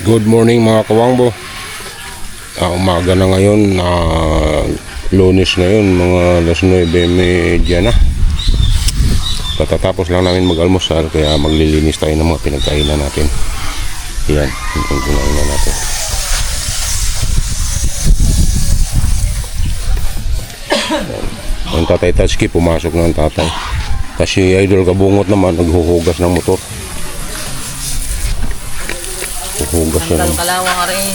Good morning mga kawangbo. Umaga na ngayon, Lunes na yun, mga alas 9:30 na. Patatapos lang namin mag-almusal, kaya maglilinis tayo ng mga pinagkainan natin. Yan, yung pinagkainan natin. Ang tatay Tatsuki, pumasok na ang tatay. Kasi Idol Kabungot naman, naghuhugas ng motor. Huhugas siya. Tanggal kalawang ka rin.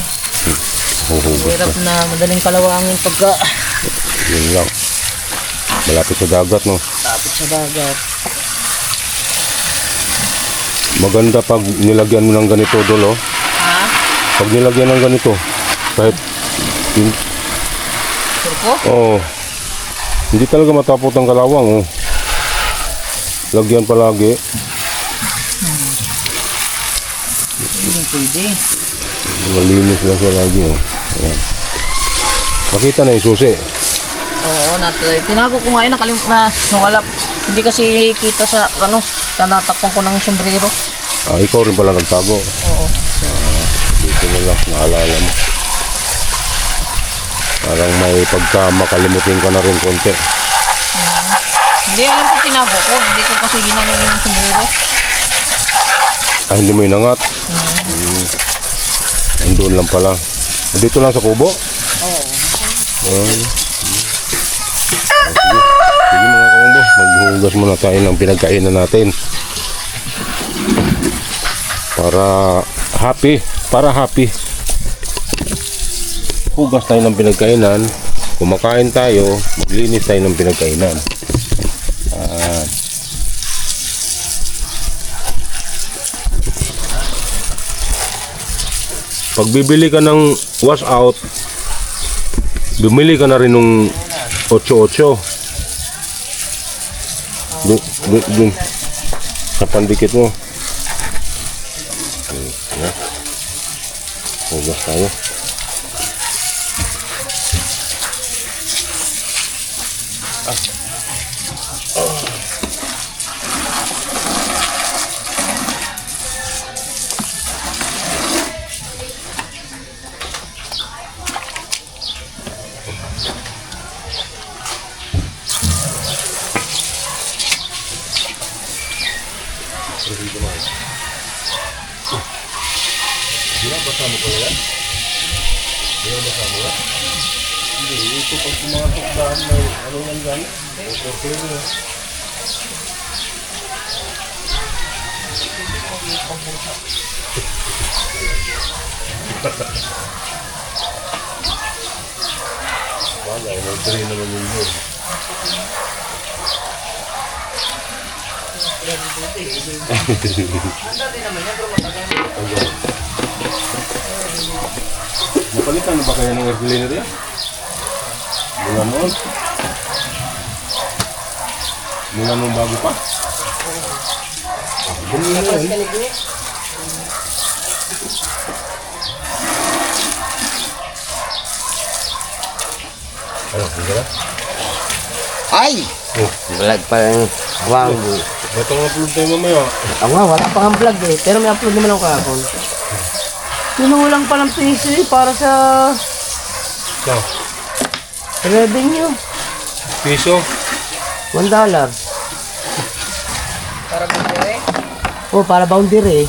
Huhugas Hirap na madaling kalawangin pagka yun lang. Malapit sa dagat, no? tapit sa dagat. Maganda pag nilagyan mo ng ganito, Dolo. Ha? Pag nilagyan ng ganito, kahit Turko? hindi talaga matapot ang kalawang, oh. Lagyan palagi. Hindi pwede. Malinis lang siya lagi, oh. Ayan. Makita na yung susi. Oo, tinago ko ngayon, nakalimutan na nawala. Hindi kasi kita sa tanatakpan ko ng sombrero. Ikaw rin pala nagtago. Oo. Dito na lang, naalala mo. Parang may pagka makalimutin ka na rin konti. Hindi, alam ko tinago ko. Hindi ko kasi ginamit yung sombrero. Hindi mo inangat. Andun lang pala. Dito lang sa kubo? Oo. Sige mga kawangbo, maghuhugas muna tayo ng pinagkainan natin. Para happy. Hugas tayo ng pinagkainan, kumakain tayo, maglinis tayo ng pinagkainan. Pag bibili ka ng wash out, bumili ka na rin ng 8-8. Dun sa pandikit mo. Hugas tayo. Ito pag pumasok daan, may ano yan dyan? Bagay, mag-drain naman yun yun. Napalitan na ba kaya ng air cleaner yan? Mula noon? Mula noon bago pa? Bumili na yun. Ano, hindi ka? Ay! Vlog pa lang. Wangbo. Ito nga upload tayo mamaya. Ako nga, wala pa kang vlog eh. Pero may upload naman ako kahapon. Sinulang pa ng piso eh, para sa Ikaw, revenue. piso? $1. Para boundary? Oo, para boundary.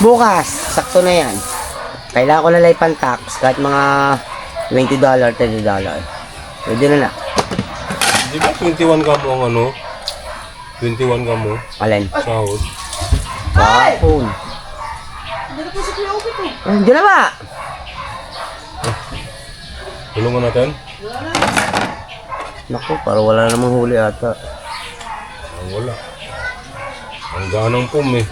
Bukas, sakto na yan. Kailangan ko lalay pan-tax kahit mga $20, $30. Pwede na na. Di ba 21 ka mo ang ano? 21 ka mo? Alin? Sahod? Kahapon. Diyan na ba? Tulungan natin? Naku, parang wala namang huli ata. Wala. Ang ganang pum eh.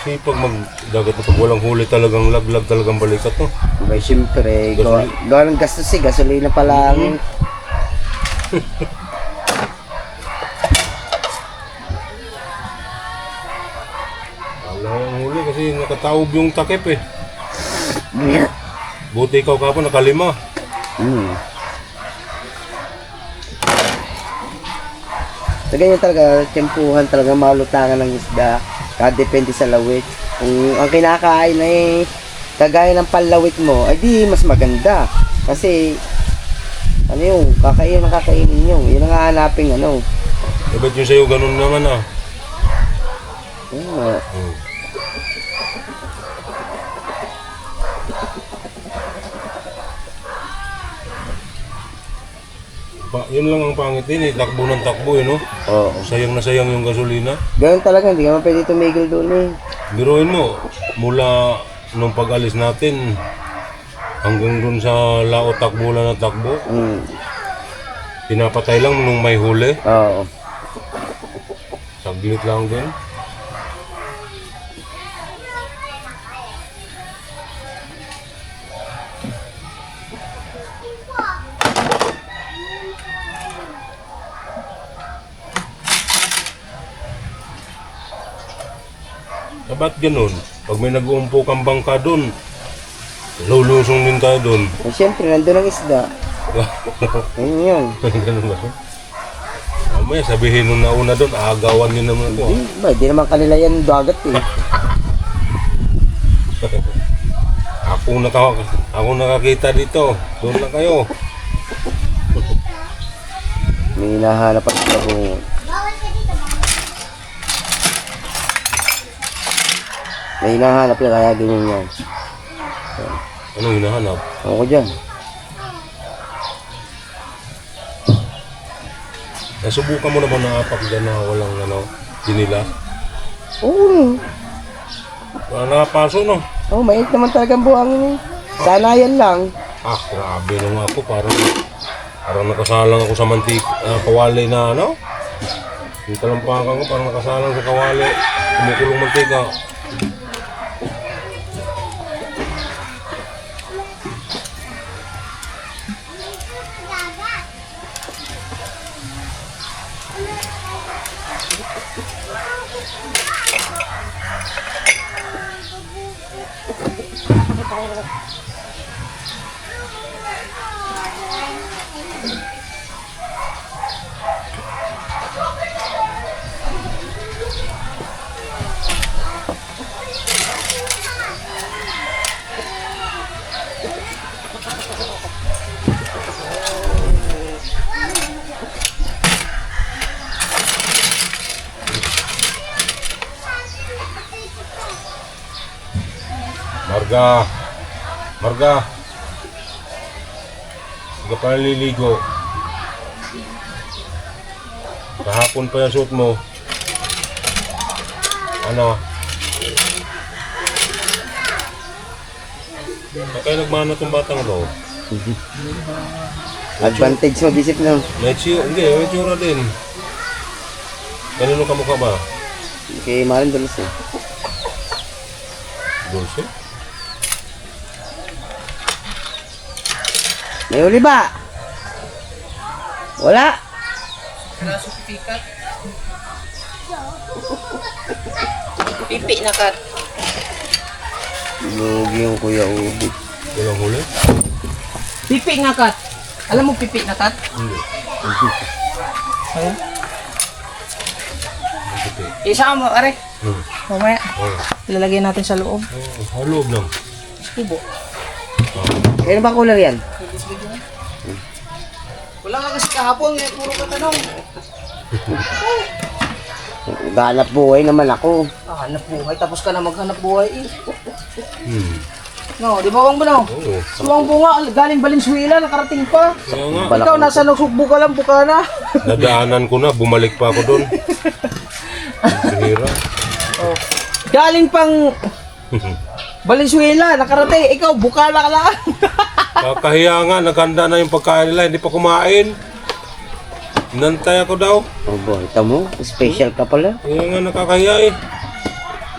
Kasi pag magdagat na pag walang huli talagang laglag talagang balikat no? Abay, siyempre, gawa ng gastos eh. Gasolina pa lang. Wala ang huli kasi nakataob yung takip eh. Buti ikaw kapon nakalima. Sa ganyan talaga, tiyempuhan talaga malutangan ng isda. Depende sa lawit. Kung ang kinakain ay kagaya ng panlawit mo, ay di mas maganda. Kasi, ano yung, kakainin yung. Yun ang hahanapin, ano. Eh, ba't yung sa'yo ganun naman ah? Hmm. Yun lang ang pangit din eh, takbo ng takbo eh, no? Oo. Sayang na sayang yung gasolina. Ganun talaga, hindi ka man pwede tumigil doon eh. Biruin mo, mula nung pag-alis natin hanggang dun sa lao takbo lang na takbo, Hmm. pinapatay lang nung may huli. Oo. Saglit lang din. Ba't ganun? Pag may nag-uumpo kang bangka doon, lulusong din tayo doon. Eh, siyempre, nandun ang isda. Yun yun. Ganun ba? Mamaya sabihin nung nauna doon, aagawan nyo naman ako. Di naman kanila yan dagat eh. Ako nakakita dito. Doon lang kayo. May hinahanap at sabungon. May hinahanap yan, kaya ganyan yan. Anong hinahanap? Ako dyan. Nasubukan mo naman na apak dyan na walang dinila? Oo. Wala nakapaso, no? Oh, mait naman talagang buhangin eh. Sana yan lang. Grabe na nga ako. Parang nakasalang ako sa kawali na ano? Yung talampakan ko, parang nakasalang sa kawali. Kumukulong mantika. Marga. Hindi ka pa naliligo. Kahapon pa yung suot mo. Ano? Kaya nagmana tong batang to. Advantage mo, disip na. May tsura din. Kanino ka mukha ba? Kay Marin Dulce eh. Dulce? May uli ba? Wala. Pipi na kat. Lugi yung Kuya Ubi. Walang huli? Pipi nga kat. Alam mo pipi na kat? Hindi. Ayun. Isa mo, are. Mamaya. Ilalagay natin sa loob. Loob lang. Kubo. Kaya ba kulay yan? Wala ka kasi kahapon, puro ka tanong. Ganap buhay naman ako. Hanap buhay, tapos ka na maghanap buhay eh. No, di ba Wang Bunaw? Oo. Si Wang Bunga, galing Valenzuela, nakarating pa. Kaya nga. Ikaw, nasa nagsukbo ka lang, buka na. Nadaanan ko na, bumalik pa ako doon. Sihira. Oh. Galing pang Valenzuela, nakarating. Ikaw, buka na ka lang. Kakahiya nga, naghanda na yung pagkain nila, hindi pa kumain. Nantay ako daw. Oh boy, tamo, special ka pala. Kaya nga nakakahiya eh.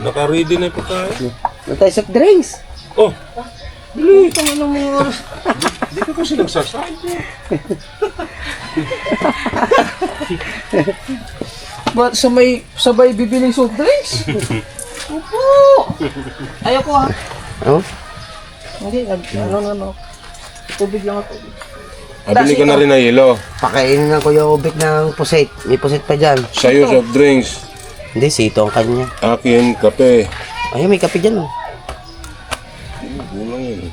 Naka-ready na yung pagkain. Natay soft drinks. Oh, Dili, ito nga ng mga oras. di ka kasi nagsasabi. Ba't sabay bibiling soft drinks? Opo. Ayoko ha. Oh? Hindi, ano. Tubig lang ako. Bili ka na rin na yelo. Pakainin ng Kuya Obet ng puset. May puset pa dyan. Sa'yo, soft drinks. Hindi, sito ang kanya. Akin, kape. Ayun, may kape dyan. Oh. Kulang yun.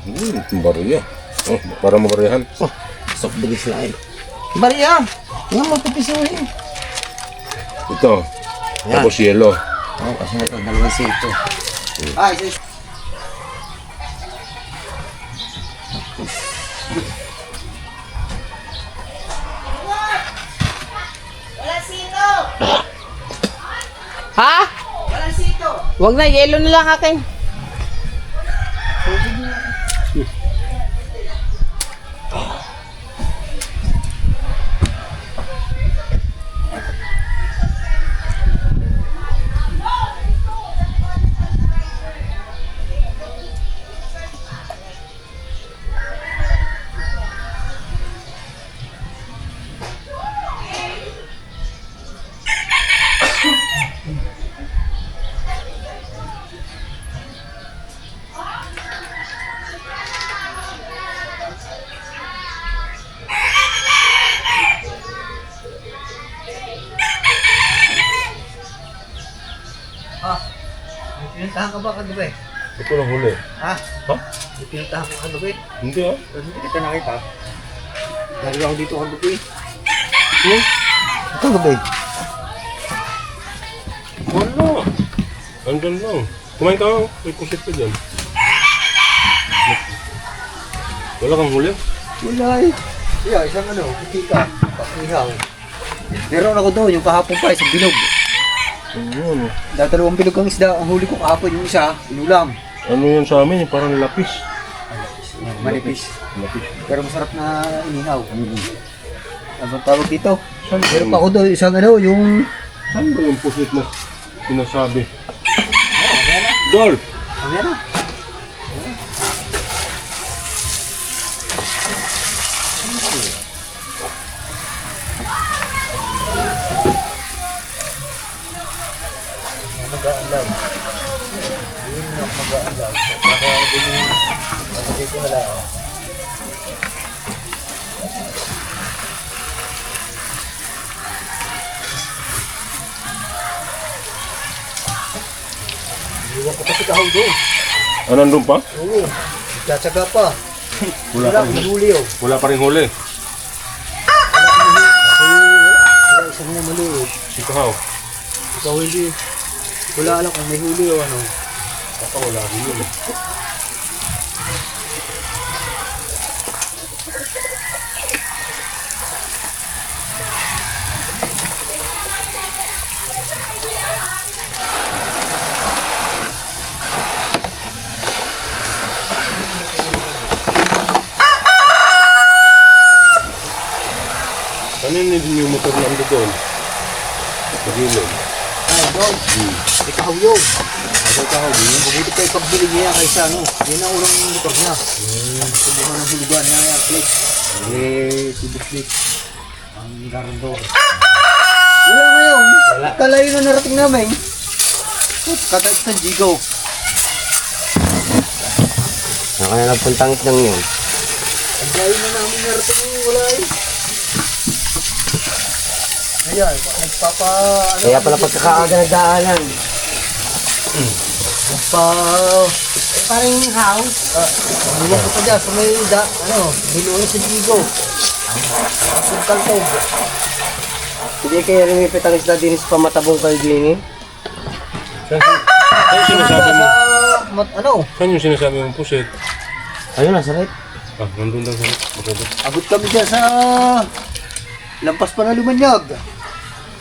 Bariya. Oh, para mabariyahan. Oh, soft drinks na eh. Bariya! Nga mo, papisuhin. Ito. Yan. Tapos yelo. Oh, kasi ito, dalawang sito. Ay, sis. Ha? Wag na, yelo na lang akin. Pinuntahan ka ba kagabi? Ito lang huli. Ha? Ha? Pinuntahan ka kagabi? Hindi ah. Hindi kita nakita. Lagi ako dito kagabi. Kagabi? Wala. Andun lang. Kumain ka nga. May pusit ka dyan. Wala kang huli? Wala eh. Yeah, isang kita. Pakihaw. Meron ako doon, yung kahapon pa, isang bilog. Ayun. Dalawang bilog ang isda. Ang huli ko kahapon, yung isa, inulam. Ano yan sa amin? Parang lapis. Manipis. Pero masarap na inihaw. Ano tawag dito? Meron pa ako doon, isang yung... Saan ba yung pusit na sinasabi? Dol! Meron. Mag-aalaw. Yun na, mag-aalaw. Para dito na lang. Iwan ko pa si Kahaw doon. Ah, nandun pa? Oo, tsatsaga pa. Wala Wala pa rin. akong huli oh. Wala pa rin huli. Wala isang na maliit. Si Kahaw. Ikaw hindi. Wala alam kung may huli o ano. Baka wala rin yun. Kanina din yung motor lang doon. Pagilid. Ay, doon. Ikaw yun. Ikaw Kahaw. Mabuti kayo pagbili niya kaysa ano. Yan ang urang motor niya. Subukan ng hulugan niya yung plate. Subok plate. Ang garando. Wala ngayon. Wala. Kalayo na narating namin. Katag sa Jigo. Kaya nagpuntangit lang yun. Ang layo na namin narating. Wala eh. Ayan, nagpapa... Kaya pala pagkakaaga ng daanan. Parang house. Buwan ko pa dyan, sa may binuon sa Jigo. Ang kaltog. Hindi kaya lumipit ang isla din sa pamatabong kayo din eh. Saan sinasabi mo? Saan yung sinasabi mong pusit? Ayun na, sarit. Ah, nandun lang sa likod. Abot kami dyan sa... Lampas pa na Lumanyag.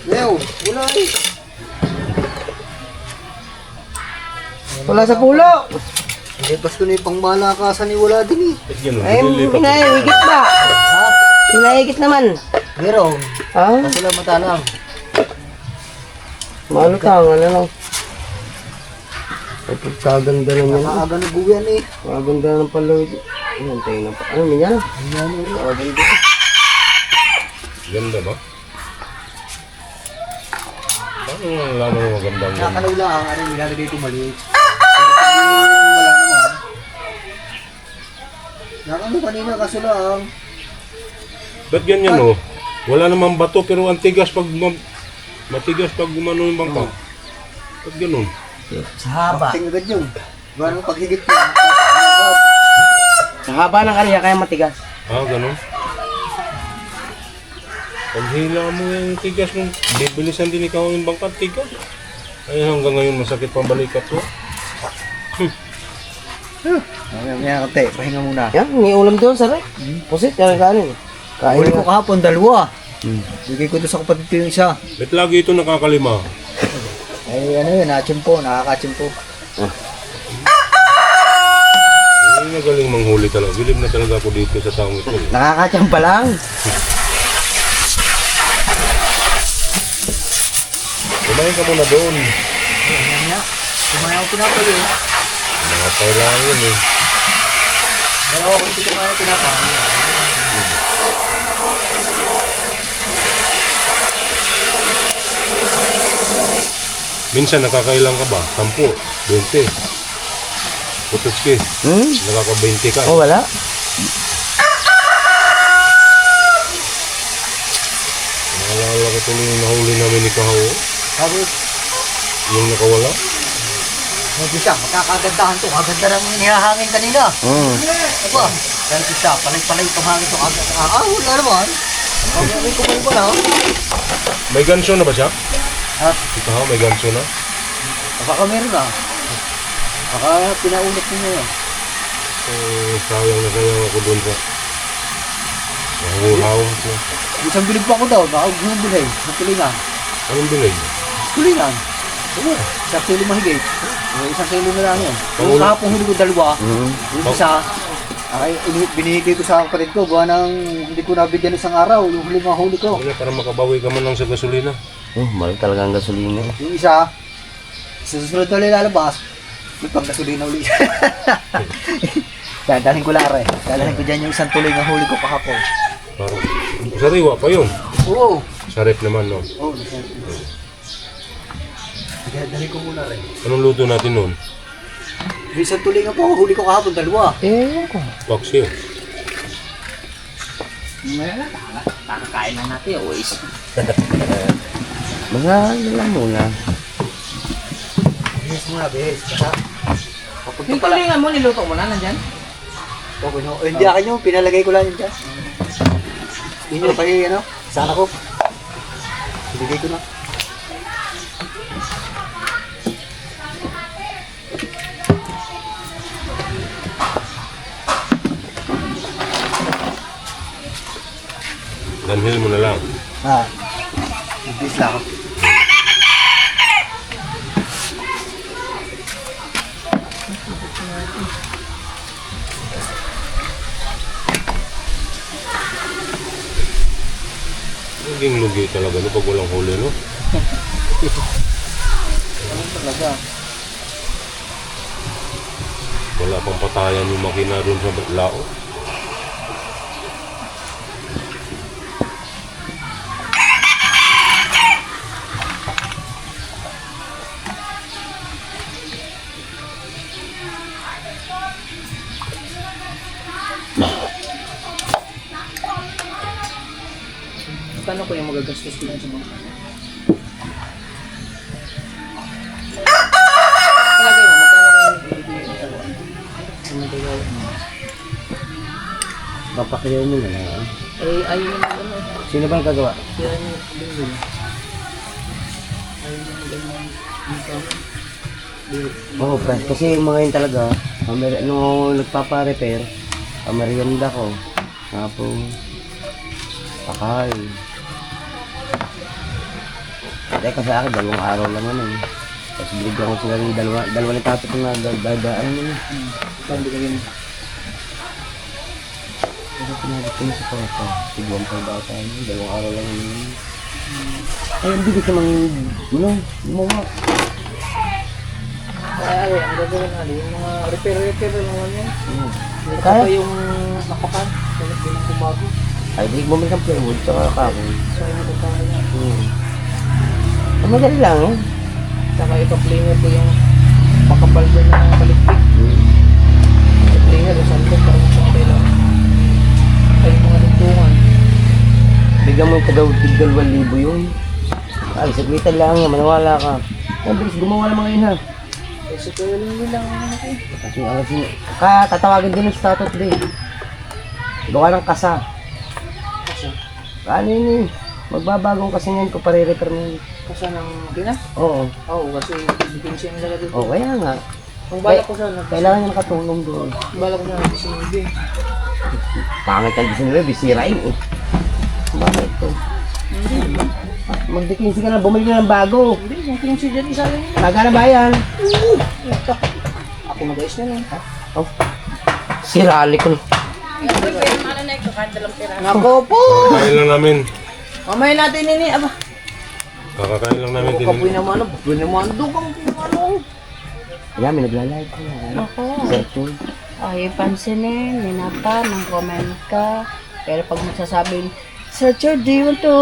Leo, wala eh. Wala sa pulo. Hindi, basta na yung pangmalakasan ni wala din eh. Ay, pinahigit ba? Ha? Pinahigit naman. Meron. Ha? Kasi lang matalang. Malutang, ano lang. Ay, pagkaganda lang yan. Nakaaga na buwan eh. Maganda ng palawid. Ayan, tayo na pa. Ano, minyan? Ano rin. Maganda. Ganda ba? Paano nga nalaman mo magandang ganda? Nakalaw lang ang ano, nilalagay ko maliit. Pero pag wala naman. Nakano kanina kaso lang. Ba't ganyan oh? Wala namang bato pero ang tigas pag matigas pag gumano yung bangka. Ba't ganun? Sa haba. Tingnan agad yun. Gano'ng paghigit mo. Sa haba ng area kaya matigas. Ah, ganun. Pag hila mo yung tigas mo, bibilisan din ikaw yung bangka tigas. Ay hanggang ngayon masakit pang balikat ko. Mamaya kate, pahinga muna. Yan, may ulam doon, sarap. Pusit, yan ang kanin. Kain Huli ko na. kahapon, dalawa. Bigay ko doon sa kapatid ko yung isa. Ba't lagi ito nakakalima? Ay, ano yun, nakachimpo, nakakachimpo. Ay, magaling manghuli talaga. Bilib na talaga ako dito sa taong ito. Nakakachimpa lang. Kumain ka muna doon. Kumain ako pinapalo eh. Nakapay lang yun eh. Dalawa ko dito kumain ako pinapalo. Minsan nakakailang ka ba? 10, 20. Putotski, nakaka-20 ka. Oh, wala. Naalala ko tuloy yung nahuli namin ni Kahaw. Sabi, Yung nakawala. hindi siya, magkakagandahan to. Kaganda ng nihahangin kanina. Aba, dahil siya, palay-palay itong hangin to. Wala naman. Pag-uwi ko pa na. May ganso na ba siya? Ha? Si Kahaw, may ganso na? Baka meron na. Baka pinaulit niyo yun. Sayang na sayang ako doon sa Nahuhaw. Isang bilib pa ako daw, baka gulong bilay. Sa tulingan. Anong bilay? Tulingan. Oo, isang kilo mahigit. Isang kilo na lang yun. Pangulo. Yung kahapon huli ko dalawa. Yung isa, binihigay ko sa kapatid ko. Gawa ng hindi ko nabigyan isang araw. Yung huli mga huli ko. Kaya para makabawi ka man lang sa gasolina. Mahal talaga ang gasolina. Yung isa, sa susunod na ulit lalabas, may panggasolina ulit. Dadalhin ko lara eh. Dadalhin ko dyan yung isang tuloy na huli ko kahapon. Parang sariwa pa yun. Oo. Sarip naman, no? Oo, dadalhin ko muna rin. Anong luto natin nun? Yung isang tuloy nga po, huli ko kahapon, dalawa. Eh, ko. Paksiw. Kakakain lang natin, always. Mga ano lang muna. Bihis muna, bihis. Basta, Yung tulingan mo, niluto mo na, nandyan? okay, no? Hindi akin yung pinalagay ko lang yun dyan. Yun yung pati, ano, sana ko. Ibigay ko na. Danhil mo na lang. Ha. Bihis lang ako. Naging lugi talaga no pag walang huli, no? Talaga. Wala pang patayan yung makina doon sa lao. Paano ko yung magagastos ko lang sa mga? Palagay mo, magkano kayo ibibigay sa Papakiyaw mo na lang. Eh, ayun yung ano. Sino ba ang gagawa? Yan yung binigay. Oo, friend. Kasi yung mga yun talaga, nung nagpapa-repair, merienda ko. Tapos, pakay. Teka sa akin, 2 araw lang naman. Tapos binigyan ko sila ng dalawa na tato na dadaan mo. Paano ba yun? Pero pinagit ko na sa papa. Tigwan pa ba tayo? 2 araw lang naman. Ay, hindi ko siya gumawa. Ay, ang gagawin natin, yung mga repair naman yan. Kaya Kaya? pa yung nakapan, kaya bilang kumago. Ay, di bumili kang plywood, tsaka kahoy. So, yung nakakaya. Ang madali lang eh. Saka ipa-cleaner ko yung makapal doon na paligpik. I-cleaner, yung sandok, parang sa kailangan. Ay, yung mga luntungan. Bigyan mo yung tig-2,000 yun. Ay, saglitan lang yan, maniwala ka. Ang bilis gumawa ng mga yun ha. Kasi ko yun lang Kasi, tatawagin din ng status day. Gawa ng kasa. Ano yun eh? Magbabagong kasi ngayon ko pare-repair mo yun. Kasi ng kina? Oo. Oo, kasi depensiya nila dito. Oo, kaya nga. Ang balak ko sana. Kailangan niya nakatulong doon. Balak ko sana sinunod. Pangit ang 19, sirain eh. Bakit to? Magdekinsi ka na, bumili ka ng bago. Hindi, yung kinonsider ni sa akin. Magkano ba yan? Ako mag-ayos na lang. Oh. Sirali ko. Nako po! Kakain lang namin. Mamaya natin nini. Aba, Kakakain lang namin din. kapoy naman. Kapoy naman. Doon kang ano. Kaya may nagla-live ko. Ako. Searching. Ay, pansinin, minata, nang comment ka. Pero pag magsasabing, Searcher, do you want to,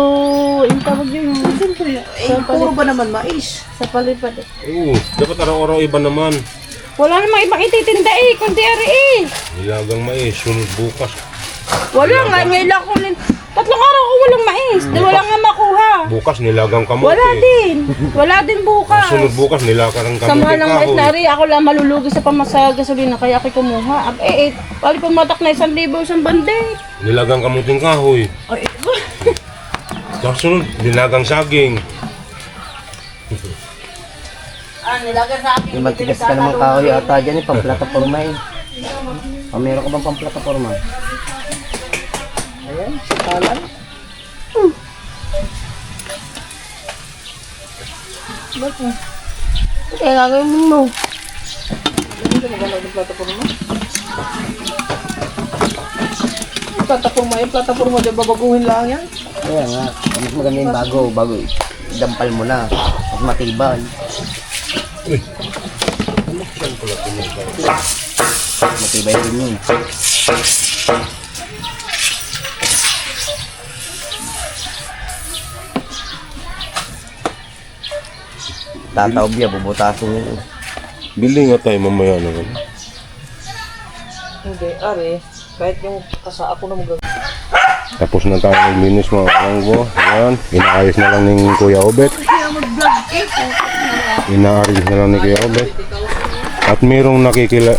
yung tawag yun, Siyempre, puro ba naman mais? sa palipad. Oo, dapat araw-araw iba naman. Wala namang ibang ititinda eh, kundi ari eh. Nilagang mais, sunod bukas. Wala nga, ngayon lang ko 3 araw ko walang mais. Di wala nga makuha. Bukas nilagang kamote. Wala din. Wala din bukas. Sunod bukas nilagang kamote. Sa mahal ng mais kahoy. na ari, ako lang malulugi sa pamasa gasolina, kaya ako kumuha. Pali pumatak na 1,000 isang bande. Nilagang kamuting kahoy. Ay, Tapos sunod, nilagang saging. Nilagan sa akin. Yung matigas ka naman kahoy ata dyan eh, pamplataforma eh. Meron ka bang pamplataforma? Ayan, sitalan. Bakit? kaya gagawin mo. Hindi ka magalaw ng plataforma. Plataforma yun, plataforma dyan, babaguhin lang yan. Kaya nga, mas maganda yung bago dampal mo na. Mas matibay. Matibay din yun. Tataob yan, bubutasin yun. Bili nga tayo mamaya naman. Hindi, ari. Kahit yung kasa ako na mag- Tapos na tayo maglinis mga kalanggo. Ayan, inaayos na lang ni Kuya Obet. Inaayos na lang ni Kuya Obet. At merong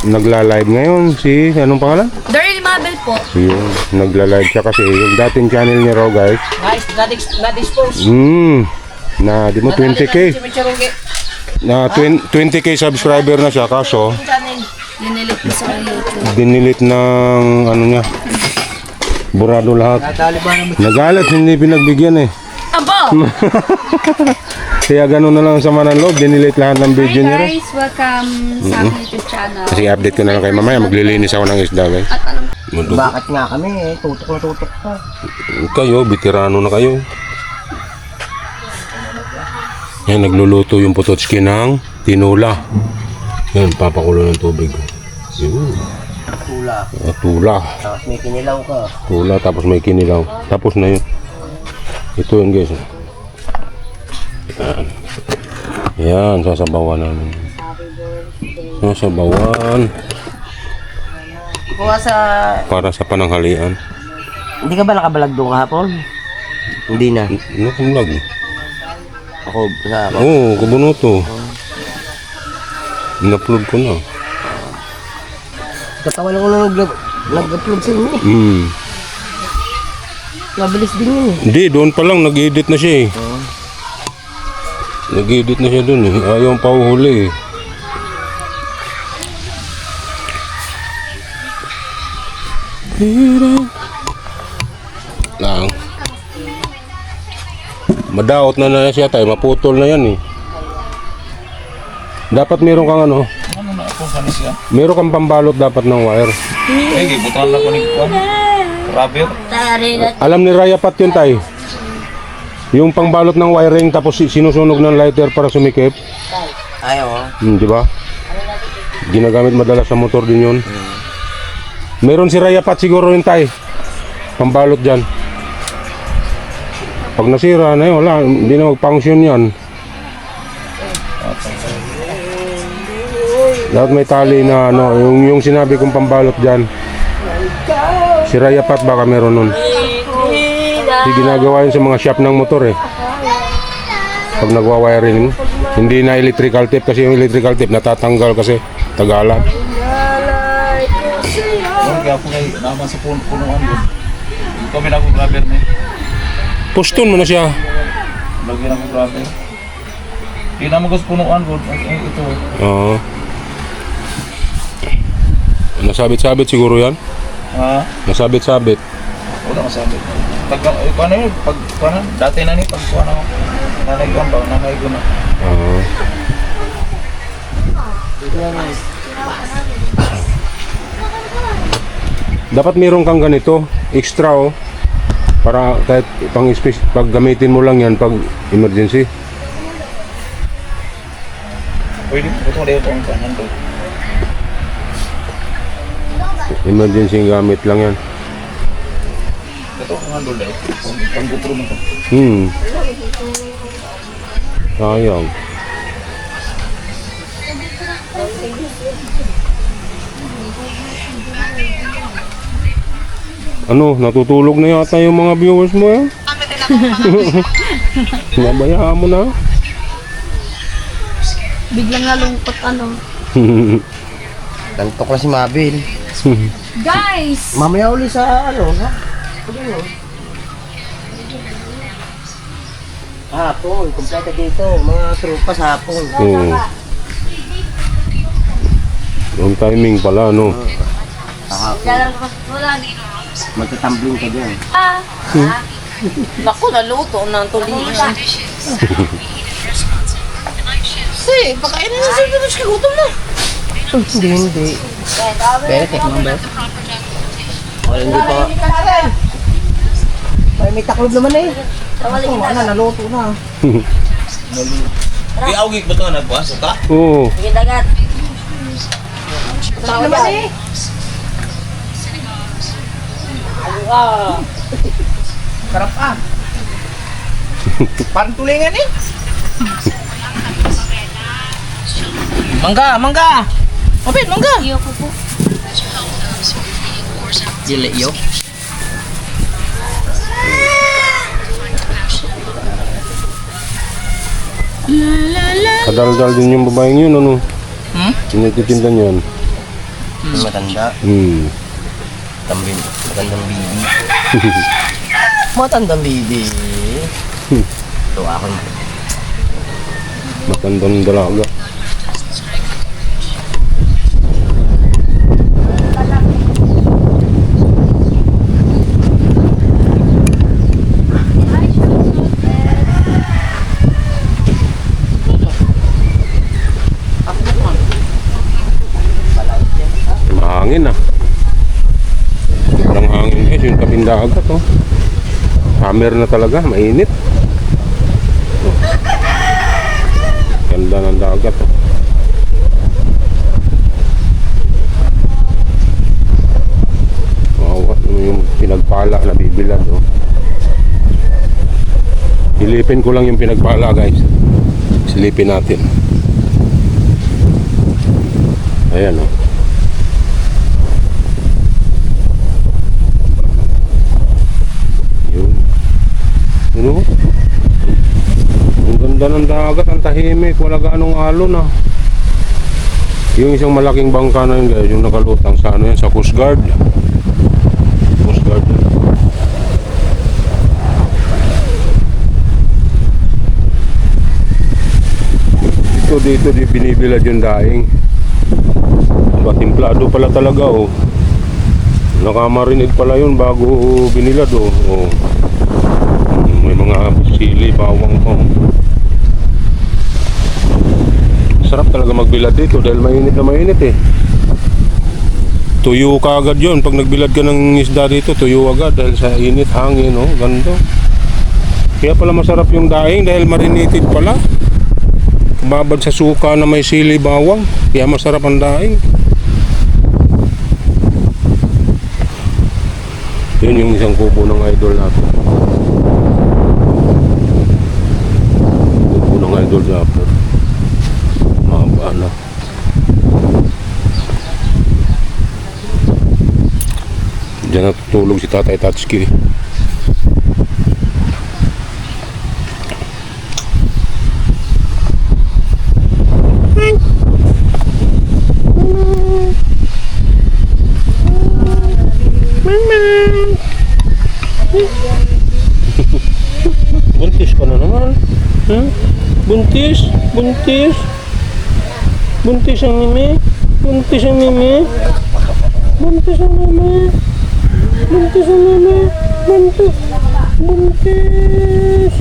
nagla-live ngayon, si, anong pangalan? Daryl Mabel po. Yun, nagla-live siya kasi yung dating channel niya raw guys. Guys, not exposed. Na di mo 20k. Si Micharugi. Na 20k subscriber na siya kaso Channel. Dinilit ko sa YouTube. dinilit ng ano niya. Burado lahat. Nagalit, hindi pinagbigyan eh. Abo! Kaya gano'n na lang sa ng loob, dinilit lahat ng video niya rin. Guys, welcome sa YouTube channel. Kasi update ko na lang kay mamaya, maglilinis ako ng isda guys. At alam Mundo. Bakit nga kami eh, tutok na tutok ka. Kayo, veterano na kayo. Yan, nagluluto yung putotski ng tinula. Yan, papakulo ng tubig. Yun. Tula. Tula. Tapos may kinilaw ka. Tula, tapos may kinilaw. Tapos na yun. Ito yun guys. Yan. Yan, sasabawan namin. Sasabawan. Kuha sa... Para sa pananghalian. Hindi ka ba nakabalag doon kahapon? Hindi na. Ano kung lag? Ako, sa... Oo, kabunoto. In-upload ko na. Katawan ko na nag-upload sa inyo. Mabilis din yun eh. Hindi, doon pa lang, nag-edit na siya eh. Nag-edit na siya doon eh. Ayaw pa uhuli eh. Lang. Madaot na siya tayo, maputol na yan eh. Dapat meron kang ano? Meron kang pambalot dapat ng wire. Alam ni Raya Pat yun tayo. Yung pangbalot ng wiring tapos sinusunog ng lighter para sumikip. Ayaw Di ba? Ginagamit madalas sa motor din yun. Meron si Raya Pat siguro yun tayo. Pambalot dyan. Pag nasira na yun, wala, hindi na mag-function yan. Dapat may tali na ano, yung sinabi kong pambalot dyan. Si Raya Pat baka meron nun. Hindi ginagawa yun sa mga shop ng motor eh. Pag nagwa-wiring, hindi na electrical tape kasi yung electrical tape natatanggal kasi tagalat. Kaya ako ngay naman sa punuan doon. Kami na ako grabber na. Puston mo na siya. Lagyan ako grabber. Hindi naman ko sa punuan doon. Ito. Oo. Nasabit-sabit siguro yan. Ha? Nasabit-sabit. Wala masabi. Pag ano yun, pag dati na ni pag ano, nanay ko na. Oo. Dapat meron kang ganito, extra oh. Para kahit pang space, pag gamitin mo lang yan pag emergency. Pwede, ito ulit ito ang kanan doon. Emergency gamit lang yan. Ito ang kanan doon eh. Pang GoPro mo ito. Sayang. Ano, natutulog na yata yung mga viewers mo eh. Nabayaan mo na. Biglang nalungkot ano. Tantok na si Mabel. Guys! Mamaya uli sa ano, ha? Hapon, kumpleto dito. Mga trupa sa hapon. Oo. Yung timing pala, no? Magtatambling ka dyan. Naku, naluto ng tulingan. Kasi, pakainin na sila na siya. Gutom na. Hindi. Pero, tekman ba? Wala, hindi pa. Ay, may taklob naman eh. Wala, naluto na. Kaya awig ba ito na nagbuwas? Ito? Oo. Sige, dagat. Taklob naman eh. Sarap ah. Parang tulingan eh. Mangga, mangga! Mabit, mangga! Dili yo. Kadaldal din yung babaeng yun, ano? Tinititinda niyan. Matanda. Matandang bibi. Matandang bibi. Ito ako. Matandang dalaga. Mahangin ah. Sobrang hangin guys, yung tabing dagat oh. Summer na talaga, mainit. Oh. Ganda ng dagat oh. Wow, yung pinagpala na bibilad oh. Silipin ko lang yung pinagpala guys. Silipin natin. Ayan oh. Ano? Ang ganda ng dagat, ang tahimik, wala ganong alon ah. Yung isang malaking bangka na yun guys, yung nakalutang sa ano yan, sa Coast Guard. Coast Guard. Dito di binibilad yung daing. Aba, timplado pala talaga oh. Nakamarinig pala yun bago binilad oh. Oh. May mga sili, bawang po. Sarap talaga magbilad dito dahil mainit na mainit eh. Tuyo ka agad yun. Pag nagbilad ka ng isda dito, tuyo agad dahil sa init, hangin, no? Ganda. Kaya pala masarap yung daing dahil marinated pala. Babad sa suka na may sili, bawang. Kaya masarap ang daing. Yun yung isang kubo ng idol natin. Kubo ng idol natin. Mahaba na. Diyan natutulog si Tatay Tatsuki. Naman. Hmm? Buntis. Buntis. Buntis ang mimi. Buntis ang mimi. Buntis ang mimi. Buntis ang mimi. Buntis. Buntis.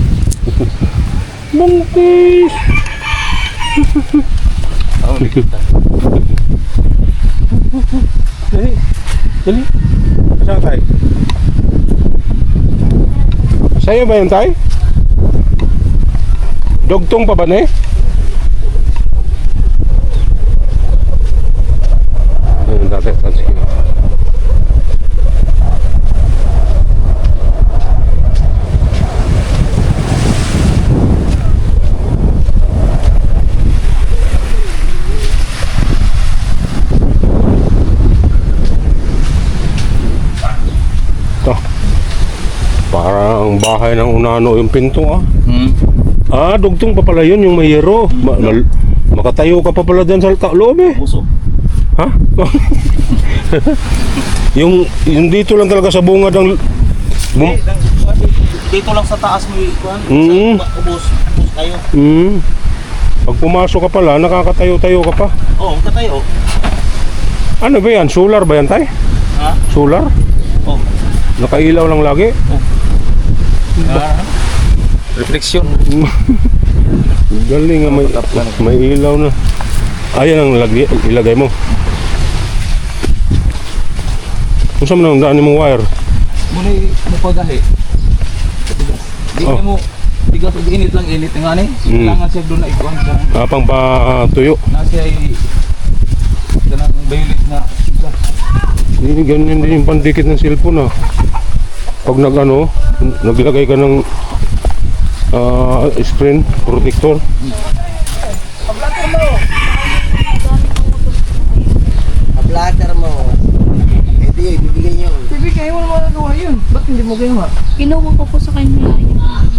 Buntis. Dali. Dali. Saan tayo? Sa'yo ba yun tayo? Dugtong pa ba na eh? Ayun, dati. Parang bahay ng unano yung pinto ah. Ah, dugtong pa pala yun, yung may yero. Makatayo ka pa pala dyan sa loob eh. Puso. Ha? yung dito lang talaga sa bungad ng... Dito lang sa taas mo ikuan. Ubos tayo. Pag pumasok ka pala, nakakatayo-tayo ka pa. Oo, katayo. Ano ba yan? Solar ba yan, tay? Ha? Solar? Oh. Nakailaw lang lagi? Reflection. Galing nga, may ilaw na. Ayan ang ilagay mo. Kung saan mo nang daan mong wire? Muna mo pagahi. Di mo bigas og init lang init nga ni. Kailangan siya doon na ikuan sa Pang tuyo. na siya ay ganang violet na bigas. Ganyan din yung pandikit ng cellphone ah. Pag naglagay ka ng screen protector. Blatter mo. Ito yun, ibibigay niyo. Bibigay mo naman ano yun. Ba't hindi mo ginawa? Kinuha ko po sa kanya.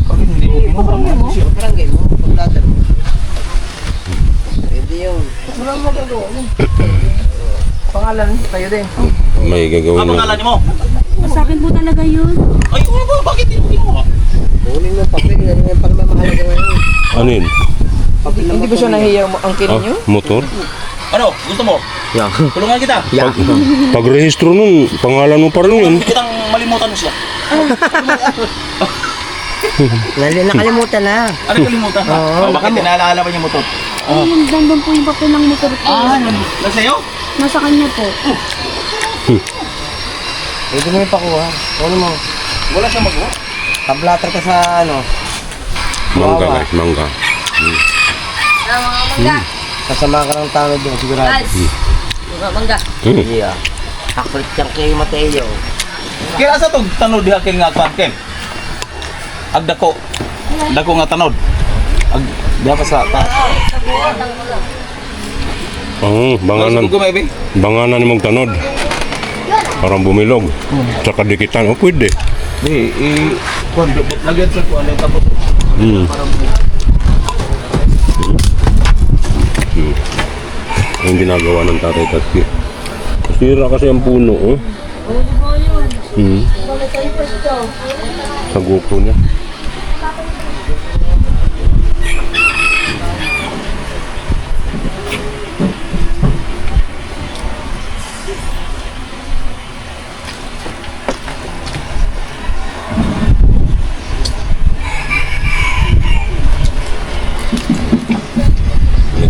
Bakit hindi mo kinuha? Barangay mo, blatter mo. Pwede yun. Wala mo magagawa mo. Pangalan, tayo din. May gagawin Ano pangalan mo? Sa akin po talaga yun. Ay, ano ba? Bakit hindi mo kinuha? Kunin mo yung papel, yan yung pagmamahalaga ngayon. Ano yun? Hindi ba siya nahiya ang kinin nyo? Motor? Ano? Gusto mo? Yeah. Tulungan kita. Yeah. Pag rehistro nun, pangalan mo pa rin yun. Hindi kitang malimutan mo siya. Nakalimutan na. Ano kalimutan ka? Bakit tinaalala pa niya motor? Ay, yung nandun po yung papel ng motor ko. Nasa'yo? Nasa kanya po. Pwede mo yung pakuha. Ano mo? Wala siyang magawa. Pablatter ka sa ano. Mangga Wawa. guys, mangga. Sasama ka ng tanod doon, sigurado. Mangga. Yeah. Haklit siyang kay Mateo. Kaya sa to tanod diha kay nga kwan ken. Agdako. Dako nga tanod. Diha pa sa taas. Banganan. Gumay be. Banganan mong tanod. Parang bumilog. Tsaka dikitan. Oh, pwede. Di kwan lagyan sa kwan tapos Yung ginagawa ng Tatay Tatki. Sira kasi ang puno, oh. Sa gupo niya.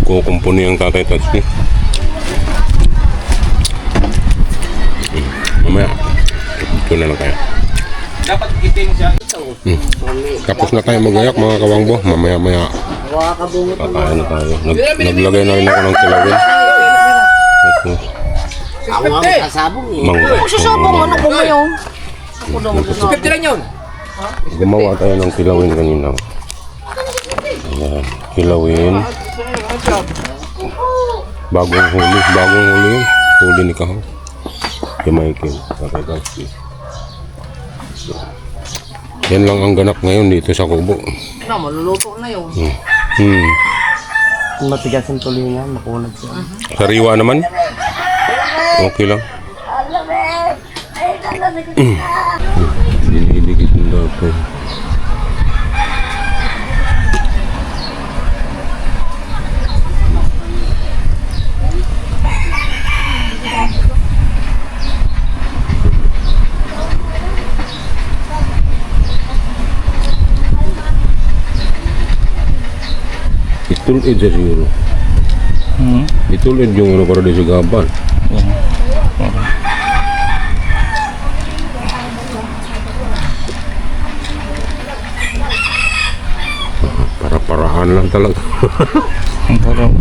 Nagkukumpuni ang Tatay Tatki. Mamaya, ito na lang tayo. dapat itim siya. Tapos na tayo magayak mga kawangbo. Mamaya-maya kakain na tayo. Naglagay na rin ako ng kilawin. Tapos Ako nga magkasabong eh. mangga. Sasabang ano ko ngayon? Ako daw magsasabang. Gumawa tayo ng kilawin kanina. Ayan, kilawin. Bagong huli yun. Huli ni Kaho. Jamaican. Yan lang ang ganap ngayon dito sa Kubo. Na, maluluto na yun. Matigas ang tulingan, makunag siya. Sariwa naman. Okay lang. Dinidikit ng dapat. Itulid sa siguro. Hmm. Itulid yung ano para di sigaban. Para-paraan lang talaga. Ang parang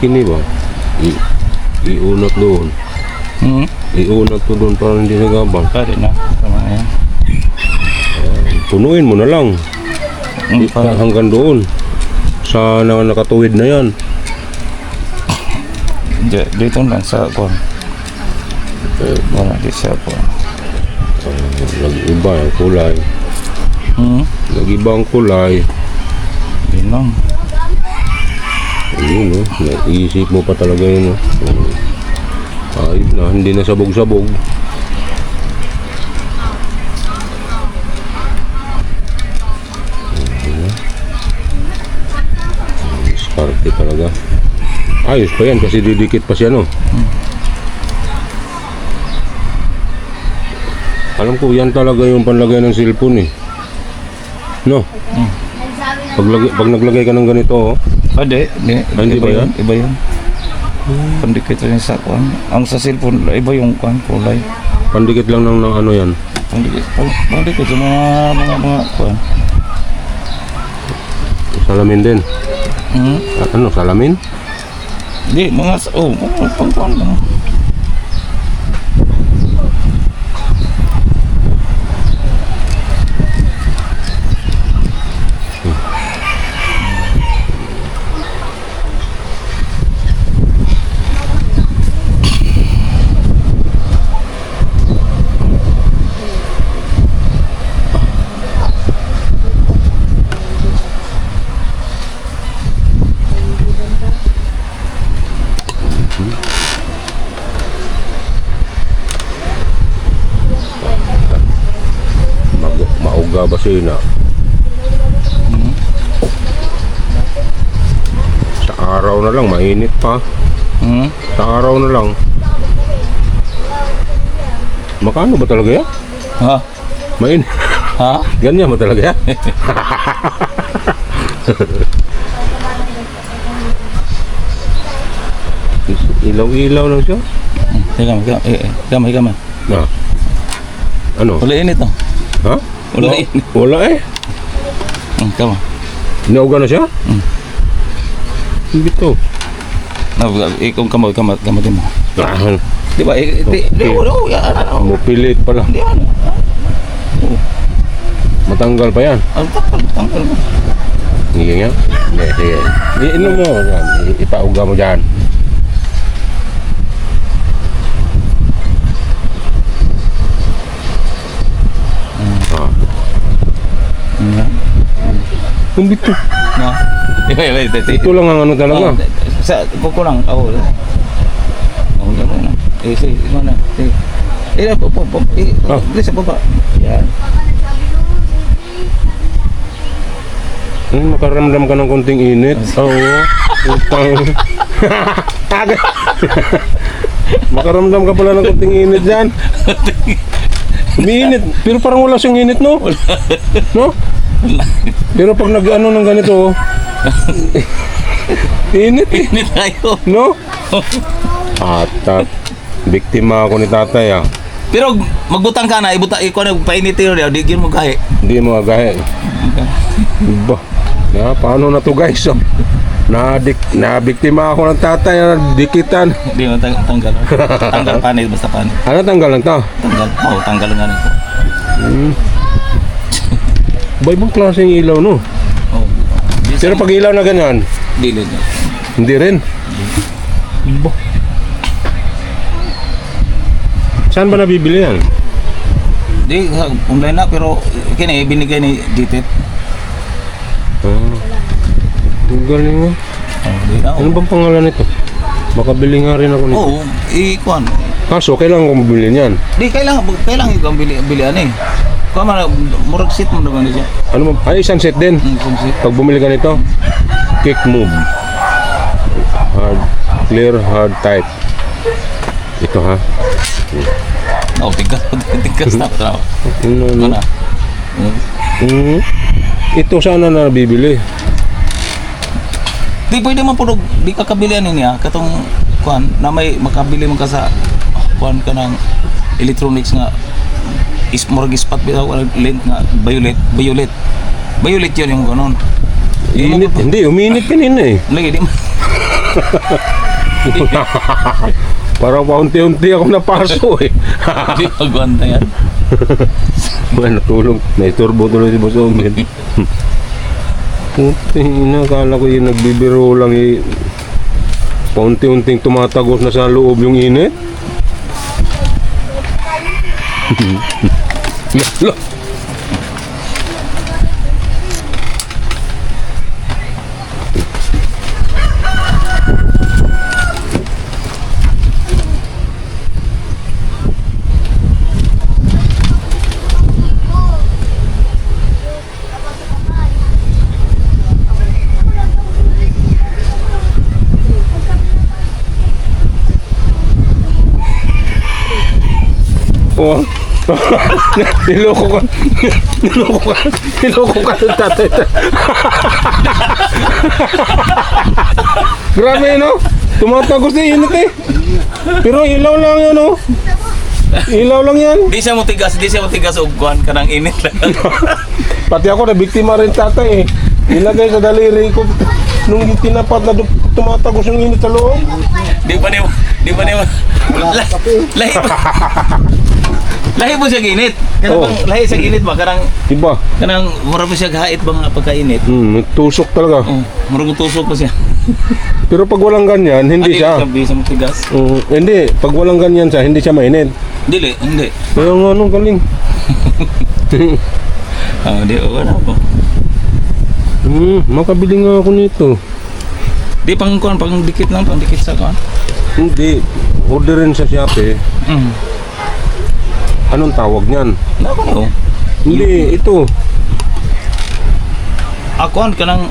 Kini ba? Iunat doon. Hmm. Iunat to doon para hindi sigaban. Pwede na. Tama na yan. Punuin mo na lang. Parang Hanggang doon. Sa nakatuwid na yan. dito lang sa kuwan. Wala dito sa kuwan. Nag-iba ang kulay. Hmm. Nag-iba ang kulay. Yun lang. Ayun, no? Naisip mo pa talaga yun, no? Ayun na, hindi na sabog-sabog. Diskarte talaga. Ayos pa yan kasi didikit pa siya, no? Alam ko yan talaga yung panlagay ng cellphone, eh. No? Pag naglagay ka ng ganito, oh. Hindi. Hindi ba yan? Iba yan. Pandikit rin sa kuwan. Ang sa cellphone, iba yung kuwan, kulay. Pandikit lang ng ano yan. Pandikit yung mga kuwan. Salamin din. Hmm. Ano, salamin? Hindi, mga pangkuwan lang. Mauga ba sina? Sa araw na lang, mainit pa. Hmm. Sa araw na lang. Makano ba talaga yan? Ha? Mainit. Ha? Ganyan ba talaga yan? Ilaw-ilaw lang siya. Gamay. Na. Ano? Wala init no? Ha? Wala init. Wala eh. Kama. Nauga na siya? Hindi to. Ikong kamay mo. Ah, Di ba? Mupilit pala. Di ano? Matanggal pa yan. Ang tanggal mo. Sige nga. Sige. Iinom mo. Yan. Ipauga mo dyan. Ang bito. Na. Ito lang ang ano talaga. Sa kuko lang. Oo. Oo, gano'n na. Sige, mana. Sige. Sa baba. Yan. Makaramdam ka ng konting init. Oo. Utang. Makaramdam ka pala ng konting init dyan. Umiinit. Pero parang wala siyang init, no? No? Pero pag nag-ano ng ganito, init. Init tayo. No? Atat. Biktima ako ni tatay, ah. Pero magbutang ka na, ikaw na painitin mo, di mo kahe. Hindi mo agahe. Ba? Na, paano na to, guys? Oh? Nabiktima ako ng tatay na dikitan. Di mo tanggal. Tanggal panit, basta panit. Ano tanggal lang to? Tanggal. Oo, tanggal nga nito. Ba ibang klaseng ilaw, no? Oo. Pero pag ilaw na ganyan, Dilid na. hindi rin. Ba? Saan ba nabibili yan? Di, online na, pero kini binigay ni Jitit. Ang galing mo. Ano bang pangalan nito? Makabili nga rin ako nito. Oo, ikuan. Kaso, kailangan ko mabili niyan. Di, kailangan ikaw bilian eh. Kung murag seat mo naman siya. Ano mo? Ay, isang set din. Kung seat. Pag bumili ka nito, kick move. Hard, clear, hard, tight. Ito ha. Oo, tigas na. Ano, Ano? Ito sana na nabibili. Di pwede man po, di ka kabilihan niya, katong kuan, na may makabili man ka sa kuan ka ng electronics nga, morag spot bitaw ka lens nga, violet yun yung ganon. Init, hindi, uminit kanina eh. Lagi, di man. Parang paunti-unti ako napaso eh. Di magwanta yan. Bueno, natulog. Naiturbo tuloy si Boss Omen. Puti, akala ko yung nagbibiro lang eh. Paunti-unting tumatagos na sa loob yung init. Yalo. Oh. Niloko ka ng tatay. Grabe no? Tumatagos na init eh. Pero ilaw lang yan oh. Ilaw lang yan. Di siya mo tigas og kuan ka ng init lang. Pati ako na biktima rin tatay eh. Ilagay sa daliri ko nung tinapat na tumatagos yung init sa loob. Di pa niyo. Lahi mo siya ginit. Oo. Lahi siya ginit ba? Diba? Kanang mura mo siya hait ba nga pagkainit? Tusok talaga. Oh, mura tusok pa siya. Pero pag walang ganyan, hindi siya. Bisa mo tigas. Hindi, pag walang ganyan siya, hindi siya mainit. Hindi. Kaya nga nung galing. Di wala po. Makabili nga ako nito. Di pang dikit sa kuan. Hindi, orderin sa Shopee. Anong tawag niyan? Nako. Hindi, ito. Kuan kanang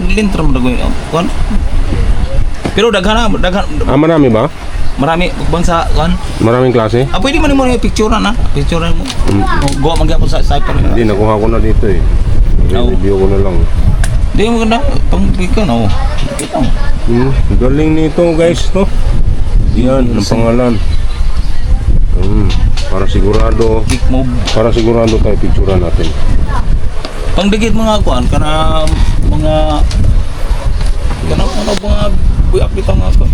lintro mo dagoy kuan. Pero daghan. Marami ba? Marami bangsa kuan. Maraming klase? Pwede man mo picturean na. Picturean mo. Go man gyapon sa cyber. Hindi, nakuha ko na dito eh. Review ko na lang. Di mo ganda pang pikan oh. Kita mo. Galing nito guys, no? Yan, ang pangalan. Para sigurado Kick move. tayo picturean natin. Pangdikit mga kuan kana mga buyak nga ko.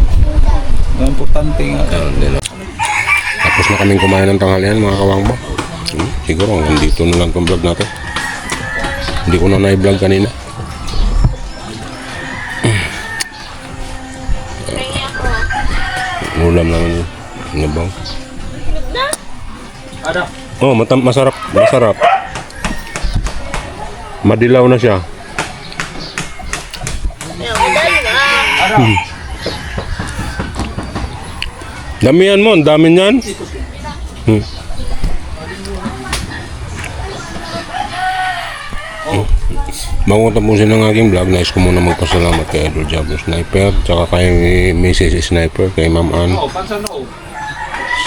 Ang importante nga. Tapos na kaming kumain ng tanghalian mga kawangba. Siguro hanggang dito na lang itong vlog natin. Hindi ko na na-vlog kanina. Ulam naman yun. Ano bang? Oh, masarap. Madilaw na siya. Damihan mo, dami niyan. Bago tapusin ang aking vlog, nais ko muna magpasalamat kay Idol Diablo Sniper, tsaka kay Mrs. Sniper, kay Ma'am Ann,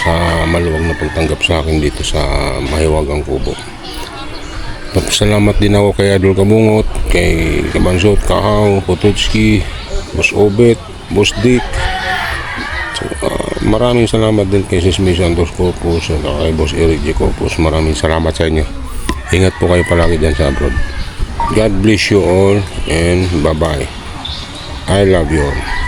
sa maluwag na pagtanggap sa akin dito sa Mahiwagang Kubo. Salamat din ako kay Idol Kabungot, kay Kabansot, Kahaw, Potutski, Boss Obet, Boss Dick. Maraming salamat din kay Sis Miss Santos Corpus at kay Boss Eric J. Corpus. Maraming salamat sa inyo. Ingat po kayo palagi dyan sa abroad. God bless you all and bye-bye. I love you all.